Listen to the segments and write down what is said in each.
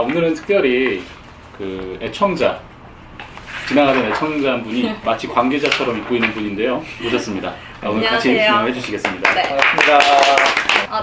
오늘은 특별히 그 애청자, 지나가던 애청자 한 분이 마치 관계자처럼 입고 있는 분인데요. 오셨습니다. 오늘 같이 진행해 주시겠습니다. 네. 반갑습니다.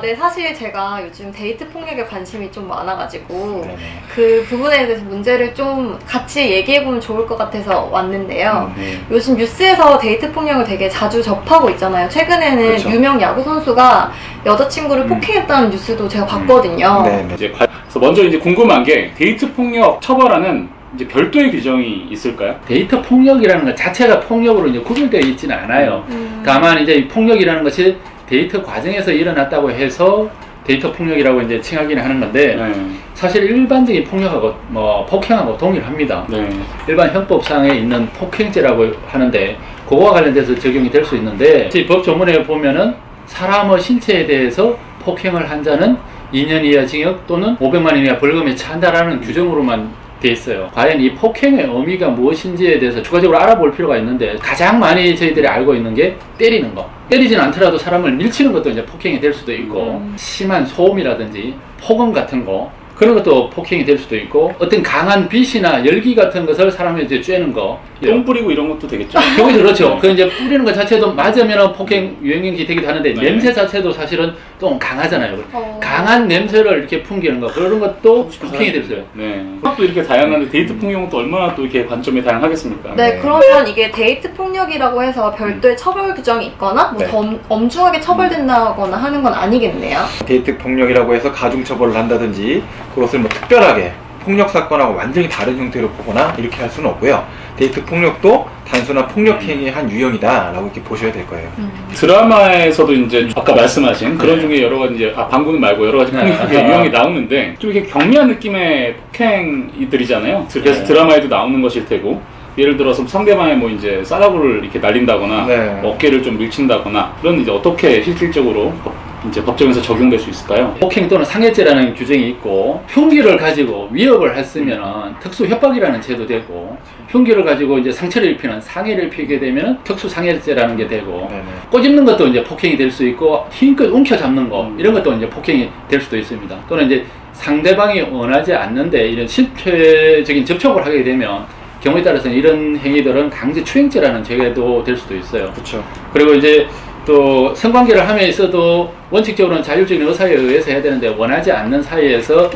네, 사실 제가 요즘 데이트 폭력에 관심이 좀 많아가지고 네네. 그 부분에 대해서 문제를 좀 같이 얘기해보면 좋을 것 같아서 왔는데요. 네. 요즘 뉴스에서 데이트 폭력을 되게 자주 접하고 있잖아요. 최근에는 그렇죠. 유명 야구 선수가 여자친구를 폭행했다는 뉴스도 제가 봤거든요. 네. 그래서 먼저 이제 궁금한 게 데이트 폭력 처벌하는 이제 별도의 규정이 있을까요? 데이트 폭력이라는 것 자체가 폭력으로 이제 구별되어 있지는 않아요. 다만 이제 이 폭력이라는 것이 데이트 과정에서 일어났다고 해서 데이트 폭력이라고 이제 칭하기는 하는 건데 네. 사실 일반적인 폭력하고 뭐 폭행하고 동일합니다. 네. 일반 형법상에 있는 폭행죄라고 하는데 그거와 관련돼서 적용이 될 수 있는데 이 법 조문에 보면은 사람의 신체에 대해서 폭행을 한 자는 2년 이하 징역 또는 500만 원 이하 벌금에 처한다라는 규정으로만 돼 있어요. 과연 이 폭행의 의미가 무엇인지에 대해서 추가적으로 알아볼 필요가 있는데 가장 많이 저희들이 알고 있는 게 때리는 거. 때리지는 않더라도 사람을 밀치는 것도 이제 폭행이 될 수도 있고 심한 소음이라든지 폭언 같은 거 그런 것도 폭행이 될 수도 있고 어떤 강한 빛이나 열기 같은 것을 사람이 이제 쬐는 거 똥 뿌리고 이런 것도 되겠죠? 경우도 그렇죠. 그 이제 뿌리는 것 자체도 맞으면 폭행 유형이 되기도 하는데 네. 냄새 자체도 사실은 좀 강하잖아요. 어. 강한 냄새를 이렇게 풍기는 거 그런 것도 폭행이 될 수 있어요. 네. 또 이렇게 다양한데 데이트 폭력은 또 얼마나 또 이렇게 관점이 다양하겠습니까? 네, 그러면 이게 데이트 폭력이라고 해서 별도의 처벌 규정이 있거나 뭐 네. 더 엄중하게 처벌된다거나 하는 건 아니겠네요. 데이트 폭력이라고 해서 가중처벌을 한다든지 그것을 뭐 특별하게 폭력 사건하고 완전히 다른 형태로 보거나 이렇게 할 수는 없고요. 데이트 폭력도 단순한 폭력 행위의 한 유형이다라고 이렇게 보셔야 될 거예요. 드라마에서도 이제 아까 말씀하신 그런 중에 여러 가지 이제 방금 말고 여러 가지 폭력의 유형이 나오는데 좀 이렇게 경미한 느낌의 폭행이들이잖아요. 그래서 네. 드라마에도 나오는 것일 테고 예를 들어서 상대방의 뭐 이제 싸다구를 이렇게 날린다거나 네. 어깨를 좀 밀친다거나 그런 이제 어떻게 실질적으로 이제 법정에서 적용될 수 있을까요? 폭행 또는 상해죄라는 규정이 있고 흉기를 가지고 위협을 했으면은 특수 협박이라는 죄도 되고 흉기를 가지고 이제 상처를 입히는 상해를 입히게 되면은 특수 상해죄라는 게 되고 네네. 꼬집는 것도 이제 폭행이 될 수 있고 힘껏 움켜잡는 거 이런 것도 이제 폭행이 될 수도 있습니다. 또는 이제 상대방이 원하지 않는데 이런 실체적인 접촉을 하게 되면 경우에 따라서는 이런 행위들은 강제추행죄라는 죄도 될 수도 있어요. 그렇죠. 그리고 이제 또 성관계를 함에 있어도 원칙적으로는 자율적인 의사에 의해서 해야 되는데 원하지 않는 사이에서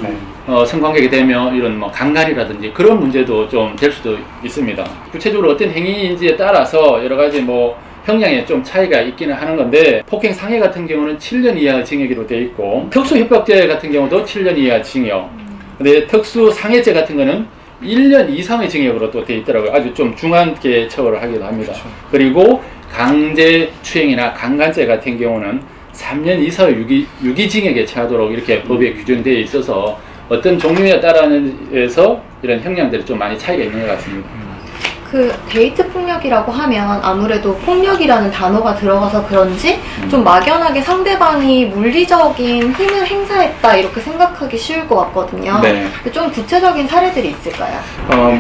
성관계가 되면 이런 뭐 강간이라든지 그런 문제도 좀 될 수도 있습니다. 구체적으로 어떤 행위인지에 따라서 여러 가지 뭐 형량에 좀 차이가 있기는 하는 건데 폭행 상해 같은 경우는 7년 이하 징역으로 되어 있고 특수 협박죄 같은 경우도 7년 이하 징역. 근데 특수 상해죄 같은 거는 1년 이상의 징역으로 또 되어 있더라고요. 아주 좀 중하게 처벌을 하기도 합니다. 그렇죠. 그리고 강제추행이나 강간죄 같은 경우는 3년 이상의 유기징역에 처하도록 이렇게 법에 규정되어 있어서 어떤 종류에 따라서 이런 형량들이 좀 많이 차이가 있는 것 같습니다. 그 데이트 폭력이라고 하면 아무래도 폭력이라는 단어가 들어가서 그런지 좀 막연하게 상대방이 물리적인 힘을 행사했다 이렇게 생각하기 쉬울 것 같거든요. 네. 좀 구체적인 사례들이 있을까요?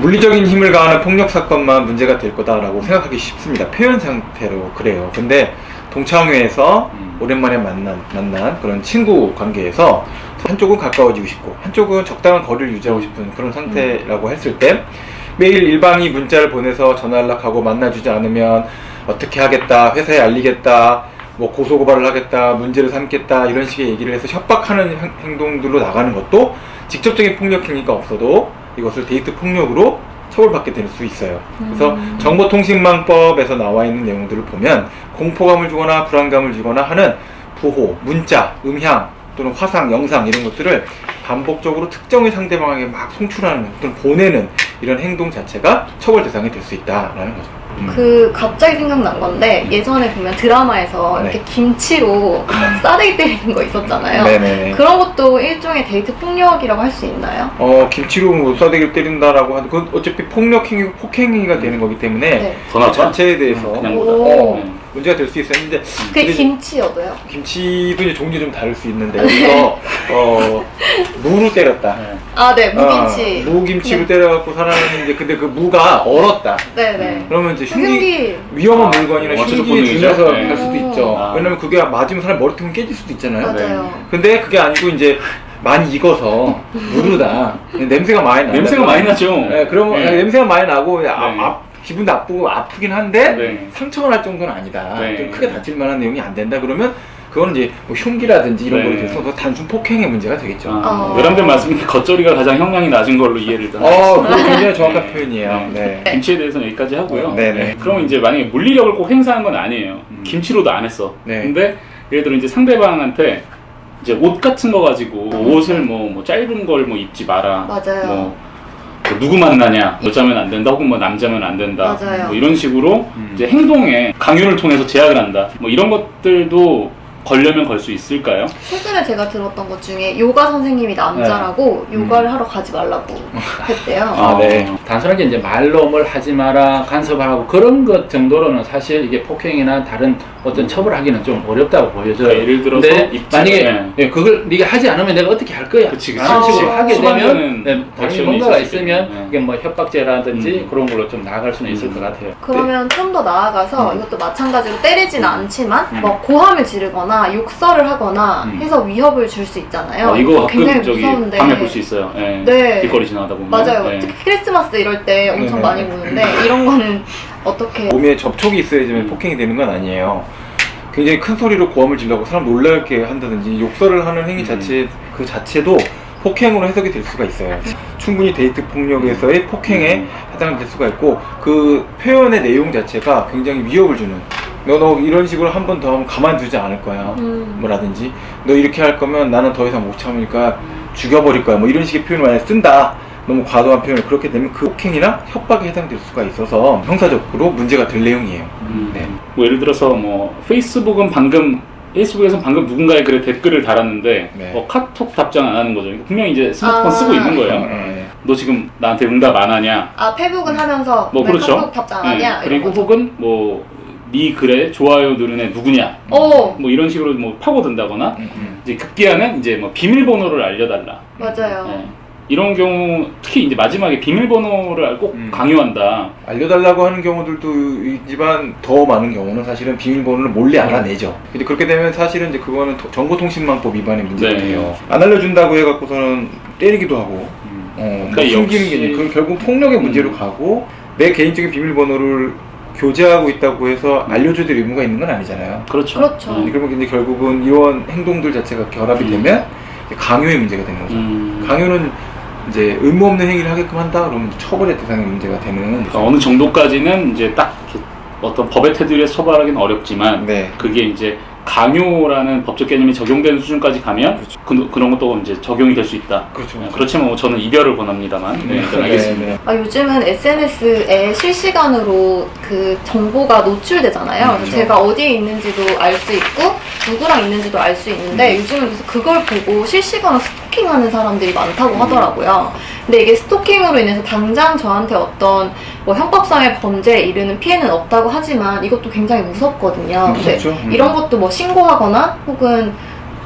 물리적인 힘을 가하는 폭력 사건만 문제가 될 거다라고 생각하기 쉽습니다. 표현 상태로 그래요. 근데 동창회에서 오랜만에 만난 그런 친구 관계에서 한쪽은 가까워지고 싶고 한쪽은 적당한 거리를 유지하고 싶은 그런 상태라고 했을 때 매일 일방이 문자를 보내서 전화 연락하고 만나주지 않으면 어떻게 하겠다, 회사에 알리겠다, 뭐 고소고발을 하겠다, 문제를 삼겠다 이런 식의 얘기를 해서 협박하는 행동들로 나가는 것도 직접적인 폭력 행위가 없어도 이것을 데이트 폭력으로 처벌받게 될 수 있어요. 그래서 정보통신망법에서 나와 있는 내용들을 보면 공포감을 주거나 불안감을 주거나 하는 부호, 문자, 음향 또는 화상, 영상 이런 것들을 반복적으로 특정의 상대방에게 막 송출하는 또는 보내는 이런 행동 자체가 처벌 대상이 될 수 있다라는 거죠. 그 갑자기 생각난 건데 예전에 보면 드라마에서 네. 이렇게 김치로 싸대기 때리는 거 있었잖아요. 네네네. 그런 것도 일종의 데이트 폭력이라고 할 수 있나요? 김치로 뭐 싸대기를 때린다라고 하는 그건 어차피 폭력 행위고 폭행위가 되는 거기 때문에 네. 더 그 낫죠? 자체에 대해서 오. 문제가 될 수 있었는데 그게 김치여도요? 김치도 이제 종류 좀 다를 수 있는데 그래서 무를 때렸다. 아, 네, 무김치. 무김치로 네. 때려갖고 살아났는데 이제 근데 그 무가 얼었다. 네네. 그러면 이제 흉기. 위험한 물건이나 완전 흉기에 본능이죠. 준해서 네. 갈 수도 있죠. 아. 왜냐면 그게 맞으면 사람 머리통이 깨질 수도 있잖아요. 맞아요. 근데 그게 아니고 이제 많이 익어서 무르다. 냄새가 많이 나. 냄새가 많이 나죠. 네, 그러면 네. 냄새가 많이 나고 네. 기분 나쁘고 아프긴 한데 네. 상처가 날 정도는 아니다. 네. 좀 크게 다칠 만한 내용이 안 된다. 그러면 그거는 이제 뭐 흉기라든지 이런 네. 걸로 돼서 그 단순 폭행의 문제가 되겠죠. 여러분들 말씀인데 겉절이가 가장 형량이 낮은 걸로 이해를 일단 그거 굉장히 정확한 표현이에요. 네. 네. 김치에 대해서는 여기까지 하고요. 네네. 그럼 이제 만약에 물리력을 꼭 행사한 건 아니에요. 김치로도 안 했어. 네. 근데 예를 들어 이제 상대방한테 이제 옷 같은 거 가지고 옷을 뭐 짧은 걸 뭐 입지 마라. 맞아요. 뭐 누구 만나냐, 여자면 안 된다, 혹은 뭐 남자면 안 된다. 맞아요. 뭐 이런 식으로 이제 행동에 강요를 통해서 제약을 한다. 뭐 이런 것들도 걸려면 걸 수 있을까요? 최근에 제가 들었던 것 중에 요가 선생님이 남자라고 요가를 하러 가지 말라고 했대요. 네. 단순하게 이제 말로뭘 하지 마라, 간섭하고 그런 것 정도로는 사실 이게 폭행이나 다른 어떤 처벌하기는 좀 어렵다고 보여져요. 그러니까 예를 들어서 근데 입장, 만약에 네. 예, 그걸 네가 하지 않으면 내가 어떻게 할 거야? 그치. 라는 식으로 하게 되면 수반되는 당연히 액션이 뭔가가 있을 수 있으면 있겠네. 이게 뭐 협박죄라든지 그런 걸로 좀 나아갈 수는 있을 것 같아요. 그러면 좀 더 나아가서 이것도 마찬가지로 때리진 않지만 뭐 음. 고함을 지르거나 욕설을 하거나 음. 해서 위협을 줄 수 있잖아요. 이거 가끔 굉장히 저기 무서운데. 밤에 볼 수 있어요. 예. 네. 길거리 지나가다 보면. 맞아요. 예. 특히 크리스마스 이럴 때 엄청 네네. 많이 보는데 이런 거는 어떻게 몸에 접촉이 있어야지만 폭행이 되는 건 아니에요. 굉장히 큰 소리로 고함을 지르고 사람 놀라게 한다든지 욕설을 하는 행위 자체 그 자체도 폭행으로 해석이 될 수가 있어요. 충분히 데이트 폭력에서의 폭행에 해당될 수가 있고 그 표현의 내용 자체가 굉장히 위협을 주는 너 이런 식으로 한 번 더 하면 가만두지 않을 거야 뭐라든지 너 이렇게 할 거면 나는 더 이상 못 참으니까 죽여버릴 거야 뭐 이런 식의 표현을 만약에 쓴다 너무 과도한 표현을 그렇게 되면 그 폭행이나 협박에 해당될 수가 있어서 형사적으로 문제가 될 내용이에요. 네. 뭐 예를 들어서 뭐 페이스북에서 방금 누군가의 글에 댓글을 달았는데 네. 카톡 답장 안 하는 거죠. 분명히 이제 스마트폰 쓰고 있는 거예요. 네. 너 지금 나한테 응답 안 하냐? 페북은 하면서 뭐 왜 그렇죠. 카톡 답장 안 하냐? 그리고 이런 거죠. 혹은 뭐 네 글에 좋아요 누른 애 누구냐? 오 뭐 이런 식으로 뭐 파고든다거나 이제 급기야는 이제 뭐 비밀번호를 알려달라. 맞아요. 예. 이런 경우 특히 이제 마지막에 비밀번호를 꼭 강요한다. 알려달라고 하는 경우들도 있지만 더 많은 경우는 사실은 비밀번호를 몰래 알아내죠. 근데 그렇게 되면 사실은 이제 그거는 정보통신망법 위반의 문제가 네. 돼요. 안 알려준다고 해갖고서는 때리기도 하고, 뭐 그러니까 숨기는 역시- 게 그 결국 폭력의 문제로 가고 내 개인적인 비밀번호를 교제하고 있다고 해서 알려줘야 될 의무가 있는 건 아니잖아요. 그렇죠. 그렇죠. 그러면 이제 결국은 이런 행동들 자체가 결합이 되면 이제 강요의 문제가 되는 거죠. 강요는 이제 의무 없는 행위를 하게끔 한다 그러면 처벌의 대상의 문제가 되는. 그러니까 어느 정도까지는 이제 딱 이렇게 어떤 법의 테두리에서 처벌하기는 어렵지만 네. 그게 이제 강요라는 법적 개념이 적용되는 수준까지 가면 그런 것도 이제 적용이 될 수 있다. 그렇죠. 그렇지만 뭐 저는 이별을 권합니다만. 네, 일단 알겠습니다. 네. 요즘은 SNS에 실시간으로 그 정보가 노출되잖아요. 그래서 그렇죠. 제가 어디에 있는지도 알 수 있고 누구랑 있는지도 알 수 있는데 요즘은 그래서 그걸 보고 실시간으로 스토킹하는 사람들이 많다고 하더라고요. 근데 이게 스토킹으로 인해서 당장 저한테 어떤 뭐 형법상의 범죄에 이르는 피해는 없다고 하지만 이것도 굉장히 무섭거든요. 근데 무섭죠. 이런 것도 뭐 신고하거나 혹은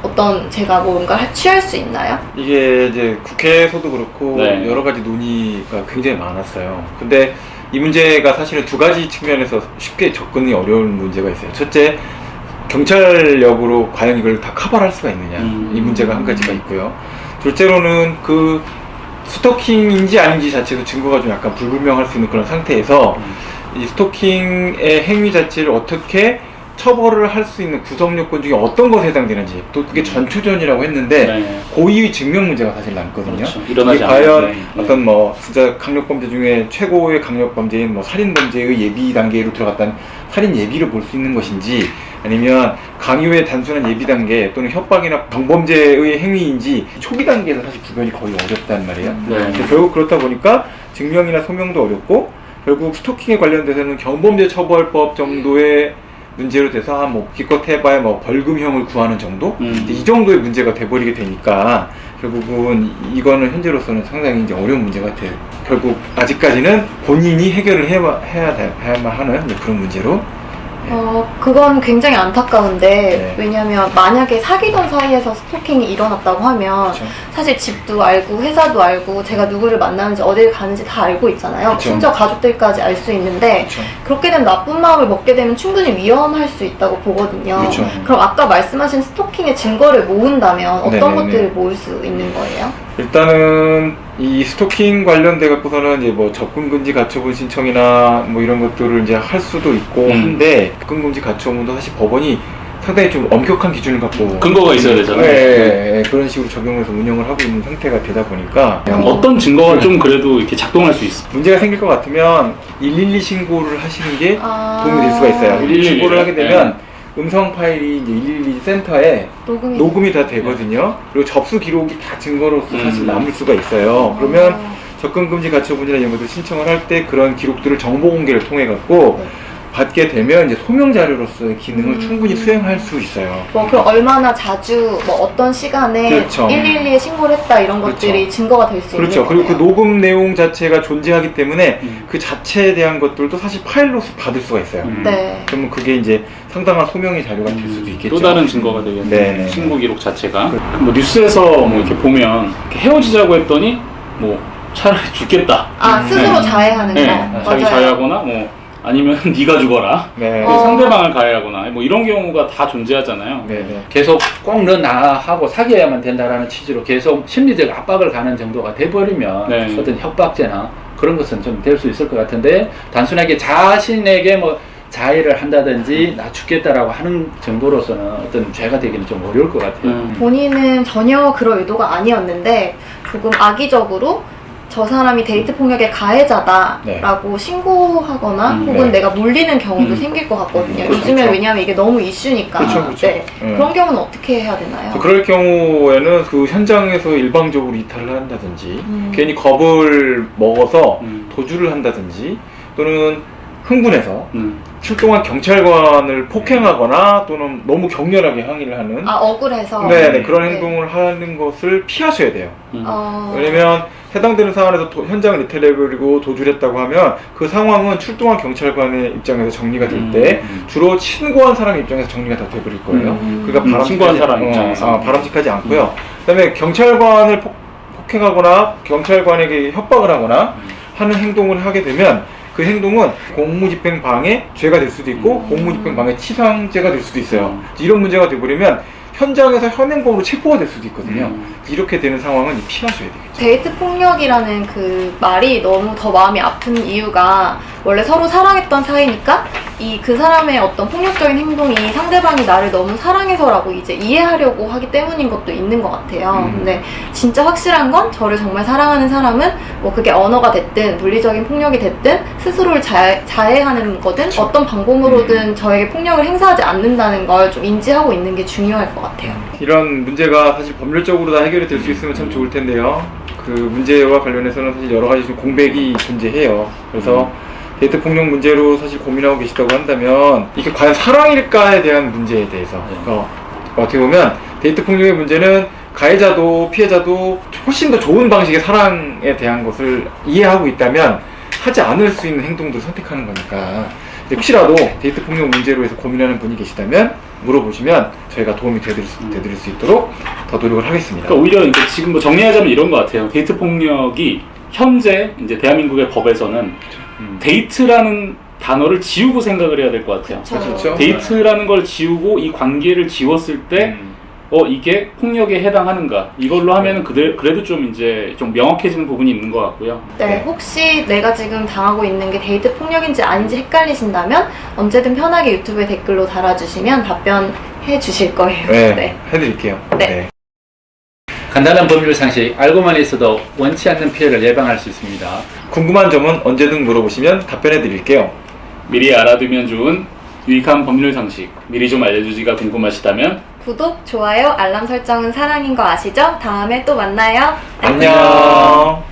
어떤 제가 뭔가 취할 수 있나요? 이게 이제 국회에서도 그렇고 네. 여러 가지 논의가 굉장히 많았어요. 근데 이 문제가 사실은 두 가지 측면에서 쉽게 접근이 어려운 문제가 있어요. 첫째, 경찰력으로 과연 이걸 다 커버할 수가 있느냐 이 문제가 한 가지가 있고요. 둘째로는 그 스토킹인지 아닌지 자체도 증거가 좀 약간 불분명할 수 있는 그런 상태에서 이 스토킹의 행위 자체를 어떻게 처벌을 할 수 있는 구성 요건 중에 어떤 것에 해당되는지 또 그게 전초전이라고 했는데 네. 고의의 증명 문제가 사실 남거든요. 그렇죠. 일어나지 이게 과연 않는데. 네. 어떤 뭐 진짜 강력범죄 중에 최고의 강력범죄인 뭐 살인범죄의 예비 단계로 들어갔다는 살인 예비를 볼 수 있는 것인지 아니면 강요의 단순한 예비 단계 또는 협박이나 방범죄의 행위인지 초기 단계에서 사실 구별이 거의 어렵단 말이에요. 네. 그래서 결국 그렇다 보니까 증명이나 소명도 어렵고 결국 스토킹에 관련돼서는 경범죄 처벌법 정도의 문제로 돼서 뭐 기껏 해봐야 뭐 벌금형을 구하는 정도 이 정도의 문제가 돼버리게 되니까 결국은 이거는 현재로서는 상당히 이제 어려운 문제 같아요. 결국 아직까지는 본인이 해결을 해야만 하는 그런 문제로 그건 굉장히 안타까운데, 네. 왜냐면 만약에 사귀던 사이에서 스토킹이 일어났다고 하면, 그쵸. 사실 집도 알고, 회사도 알고, 제가 누구를 만나는지, 어딜 가는지 다 알고 있잖아요. 그쵸. 심지어 가족들까지 알 수 있는데, 그쵸. 그렇게 되면 나쁜 마음을 먹게 되면 충분히 위험할 수 있다고 보거든요. 그쵸. 그럼 아까 말씀하신 스토킹의 증거를 모은다면 어떤 네네네. 것들을 모을 수 있는 거예요? 일단은 이 스토킹 관련돼 갖고서는 이제 뭐 접근금지 가처분 신청이나 뭐 이런 것들을 이제 할 수도 있고 한데 접근금지 가처분도 사실 법원이 상당히 좀 엄격한 기준을 갖고 근거가 있어야 되잖아요. 네, 그런 식으로 적용해서 운영을 하고 있는 상태가 되다 보니까 어떤 증거가 좀 그래도 이렇게 작동할 수 있어? 문제가 생길 것 같으면 112 신고를 하시는 게 아. 도움이 될 수가 있어요. 112 신고를 하게 되면 네. 음성 파일이 이제 112 센터에 녹음이 다 되거든요. 그리고 접수 기록이 다 증거로서 사실 남을 수가 있어요. 그러면 접근금지 가처분이나 이런 것들 신청을 할 때 그런 기록들을 정보 공개를 통해 갖고 네. 받게 되면 이제 소명 자료로서의 기능을 충분히 수행할 수 있어요. 뭐 그럼 얼마나 자주 뭐 어떤 시간에 그렇죠. 112에 신고를 했다 이런 것들이 그렇죠. 증거가 될 수 그렇죠. 있는 그리고 그 거네요. 녹음 내용 자체가 존재하기 때문에 그 자체에 대한 것들도 사실 파일로서 받을 수가 있어요. 네. 그러면 그게 이제 상당한 소명의 자료가 될 수도 있겠죠. 또 다른 증거가 되겠네요. 네네. 신고 기록 자체가. 뭐 뉴스에서 뭐 이렇게 보면 이렇게 헤어지자고 했더니 뭐 차라리 죽겠다. 스스로 네. 자해하는 네. 거. 자기 맞아요. 자해하거나 뭐 아니면 네가 죽어라. 네. 상대방을 가해하거나 뭐 이런 경우가 다 존재하잖아요. 네네. 계속 꼭 너 나하고 사귀어야만 된다라는 취지로 계속 심리적 압박을 가는 정도가 돼버리면 네. 어떤 협박죄나 그런 것은 좀 될 수 있을 것 같은데 단순하게 자신에게 뭐 자해를 한다든지 나 죽겠다라고 하는 정도로서는 어떤 죄가 되기는 좀 어려울 것 같아요. 본인은 전혀 그럴 의도가 아니었는데 조금 악의적으로 저 사람이 데이트 폭력의 가해자다라고 신고하거나 혹은 네. 내가 물리는 경우도 생길 것 같거든요. 그렇죠. 요즘에 왜냐면 이게 너무 이슈니까. 그렇죠, 그렇죠. 네. 그런 경우는 어떻게 해야 되나요? 그럴 경우에는 그 현장에서 일방적으로 이탈을 한다든지 괜히 겁을 먹어서 도주를 한다든지 또는 흥분해서 출동한 경찰관을 폭행하거나 또는 너무 격렬하게 항의를 하는 억울해서. 네, 그런 행동을 하는 것을 피하셔야 돼요. 왜냐면 해당되는 사안에서 현장을 이탈해버리고 도주를 했다고 하면 그 상황은 출동한 경찰관의 입장에서 정리가 될 때 주로 신고한 사람 입장에서 정리가 다 돼버릴 거예요. 그러니까 신고한 사람 입장에서 바람직하지 않고요. 그다음에 경찰관을 폭행하거나 경찰관에게 협박을 하거나 하는 행동을 하게 되면 그 행동은 공무집행 방해 죄가 될 수도 있고 공무집행 방해 치상죄가 될 수도 있어요. 이런 문제가 돼버리면 현장에서 현행범으로 체포가 될 수도 있거든요. 이렇게 되는 상황은 피하셔야 되겠죠. 데이트 폭력이라는 그 말이 너무 더 마음이 아픈 이유가 원래 서로 사랑했던 사이니까 그 사람의 어떤 폭력적인 행동이 상대방이 나를 너무 사랑해서라고 이제 이해하려고 하기 때문인 것도 있는 것 같아요. 근데 진짜 확실한 건 저를 정말 사랑하는 사람은 뭐 그게 언어가 됐든 물리적인 폭력이 됐든 스스로를 자해하는 거든 어떤 방법으로든 저에게 폭력을 행사하지 않는다는 걸 좀 인지하고 있는 게 중요할 것 같아요. 이런 문제가 사실 법률적으로 다 해결이 될 수 있으면 참 좋을 텐데요. 그 문제와 관련해서는 사실 여러 가지 좀 공백이 존재해요. 그래서 데이트 폭력 문제로 사실 고민하고 계시다고 한다면 이게 과연 사랑일까에 대한 문제에 대해서 어떻게 보면 데이트 폭력의 문제는 가해자도 피해자도 훨씬 더 좋은 방식의 사랑에 대한 것을 이해하고 있다면 하지 않을 수 있는 행동들을 선택하는 거니까 혹시라도 데이트 폭력 문제로 해서 고민하는 분이 계시다면 물어보시면 저희가 도움이 되드릴 수 있도록 더 노력을 하겠습니다. 그러니까 오히려 이제 지금 뭐 정리하자면 이런 것 같아요. 데이트 폭력이 현재 이제 대한민국의 법에서는 데이트라는 단어를 지우고 생각을 해야 될 것 같아요. 그렇죠. 데이트라는 걸 지우고 이 관계를 지웠을 때 이게 폭력에 해당하는가 이걸로 하면은 그래도 좀 이제 좀 명확해지는 부분이 있는 것 같고요. 네, 혹시 내가 지금 당하고 있는 게 데이트 폭력인지 아닌지 헷갈리신다면 언제든 편하게 유튜브에 댓글로 달아주시면 답변해 주실 거예요. 네, 해드릴게요. 네. 간단한 법률 상식 알고만 있어도 원치 않는 피해를 예방할 수 있습니다. 궁금한 점은 언제든 물어보시면 답변해 드릴게요. 미리 알아두면 좋은 유익한 법률 상식 미리 좀 알려주지가 궁금하시다면 구독, 좋아요, 알람 설정은 사랑인 거 아시죠? 다음에 또 만나요. 안녕.